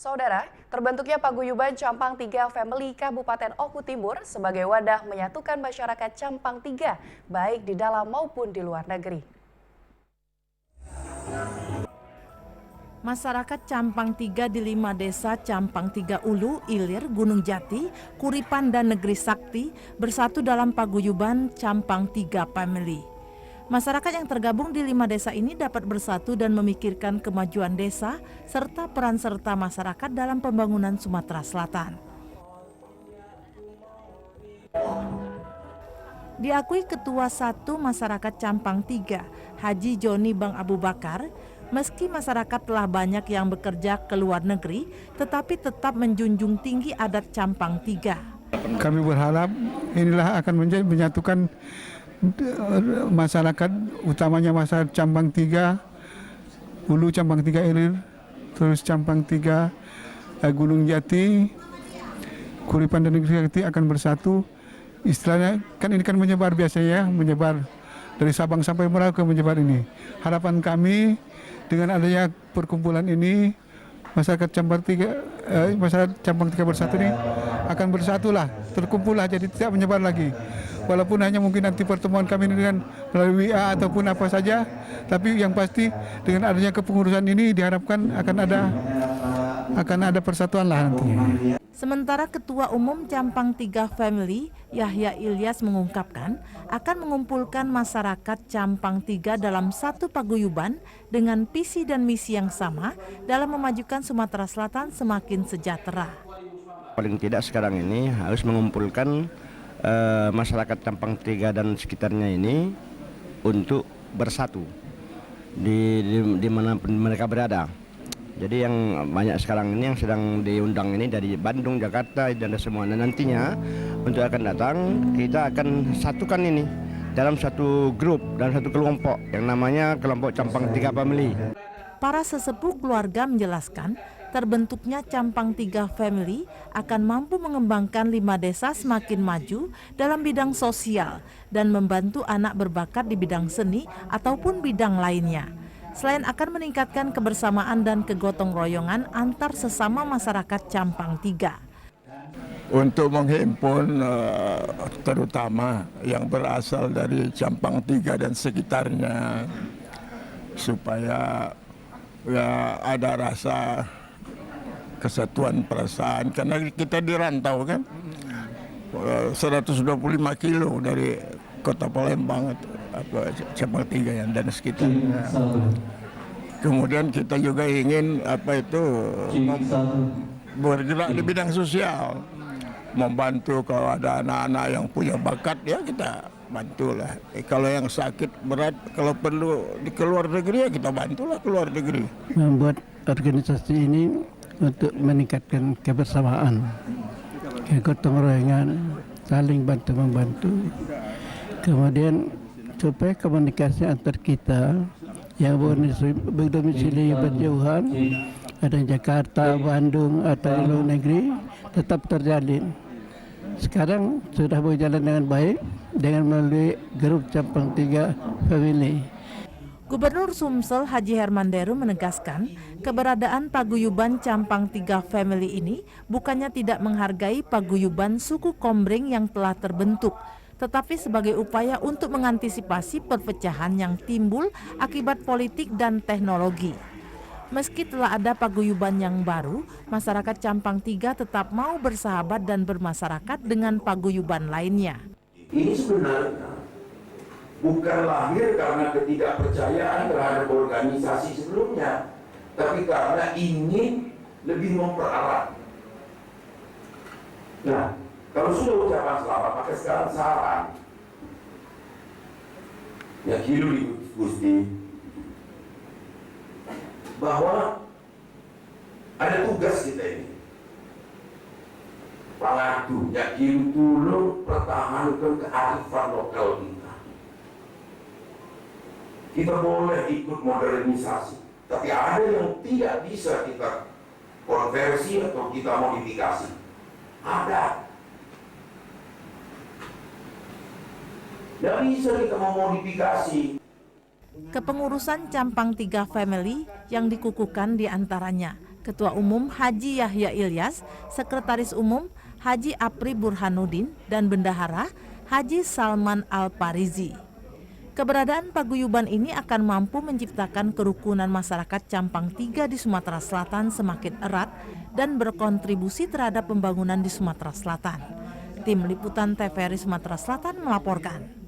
Saudara, terbentuknya paguyuban Campang 3 Family Kabupaten Oku Timur sebagai wadah menyatukan masyarakat Campang 3, baik di dalam maupun di luar negeri. Masyarakat Campang 3 di 5 desa Campang 3 Ulu, Ilir, Gunung Jati, Kuripan, dan Negeri Sakti bersatu dalam paguyuban Campang 3 Family. Masyarakat yang tergabung di 5 desa ini dapat bersatu dan memikirkan kemajuan desa serta peran serta masyarakat dalam pembangunan Sumatera Selatan. Diakui Ketua 1 Masyarakat Campang 3, Haji Joni Bang Abu Bakar, meski masyarakat telah banyak yang bekerja ke luar negeri, tetapi tetap menjunjung tinggi adat Campang 3. Kami berharap inilah akan menyatukan masyarakat, utamanya masyarakat Campang 3, Hulu Campang 3 Ilir, terus Campang 3 Gunung Jati, Kuripan, dan Negeri Sakti akan bersatu. Istilahnya kan ini kan menyebar biasanya, menyebar dari Sabang sampai Merauke menyebar ini. Harapan kami dengan adanya perkumpulan ini, masyarakat Campang 3 bersatu ini akan bersatulah, terkumpullah, jadi tidak menyebar lagi. Walaupun hanya mungkin nanti pertemuan kami dengan melalui WA ataupun apa saja, tapi yang pasti dengan adanya kepengurusan ini diharapkan akan ada persatuan lah nantinya. Sementara Ketua Umum Campang 3 Family, Yahya Ilyas, mengungkapkan akan mengumpulkan masyarakat Campang 3 dalam satu paguyuban dengan visi dan misi yang sama dalam memajukan Sumatera Selatan semakin sejahtera. Paling tidak sekarang ini harus mengumpulkan masyarakat Campang 3 dan sekitarnya ini untuk bersatu di mana mereka berada. Jadi yang banyak sekarang ini yang sedang diundang ini dari Bandung, Jakarta, dan semua. Dan nantinya untuk akan datang kita akan satukan ini dalam satu grup dan satu kelompok yang namanya kelompok Campang 3 Family. Para sesepuh keluarga menjelaskan terbentuknya Campang 3 Family akan mampu mengembangkan 5 desa semakin maju dalam bidang sosial dan membantu anak berbakat di bidang seni ataupun bidang lainnya. Selain akan meningkatkan kebersamaan dan kegotong royongan antar sesama masyarakat Campang 3. Untuk menghimpun terutama yang berasal dari Campang 3 dan sekitarnya, supaya ya ada rasa kesatuan perasaan, karena kita dirantau kan 125 kilo dari kota Palembang Campang 3 dan sekitarnya. Kemudian kita juga ingin bergerak di bidang sosial, membantu kalau ada anak-anak yang punya bakat, ya kita bantulah. Kalau yang sakit berat, kalau perlu di luar negeri, ya kita bantulah ke luar negeri. Membuat organisasi ini untuk meningkatkan kebersamaan, kegotong royongan, saling bantu-membantu. Kemudian supaya komunikasi antar kita yang berdomisili berjauhan, ada Jakarta, Bandung, atau di luar negeri, tetap terjalin. Sekarang sudah berjalan dengan baik dengan melalui grup Campang 3 Family. Gubernur Sumsel Haji Herman Deru menegaskan keberadaan paguyuban Campang 3 Family ini bukannya tidak menghargai paguyuban suku Kombreng yang telah terbentuk, tetapi sebagai upaya untuk mengantisipasi perpecahan yang timbul akibat politik dan teknologi. Meski telah ada paguyuban yang baru, masyarakat Campang 3 tetap mau bersahabat dan bermasyarakat dengan paguyuban lainnya. Ini sebenarnya bukan lahir karena ketidakpercayaan terhadap organisasi sebelumnya, tapi karena ingin lebih mempererat. Nah, kalau sudah ucapan selamat, maka sekarang saran. Ya kiri Gusti, bahwa ada tugas kita ini. Pangatu, ya kiri tulung pertahankan kearifan lokal kita. Kita boleh ikut modernisasi, tapi ada yang tidak bisa kita konversi atau kita modifikasi. Ada. Tidak bisa kita memodifikasi. Kepengurusan Campang 3 Family yang dikukuhkan diantaranya Ketua Umum Haji Yahya Ilyas, Sekretaris Umum Haji Apri Burhanuddin, dan Bendahara Haji Salman Al-Parizi. Keberadaan paguyuban ini akan mampu menciptakan kerukunan masyarakat Campang 3 di Sumatera Selatan semakin erat dan berkontribusi terhadap pembangunan di Sumatera Selatan. Tim Liputan TVRI Sumatera Selatan melaporkan.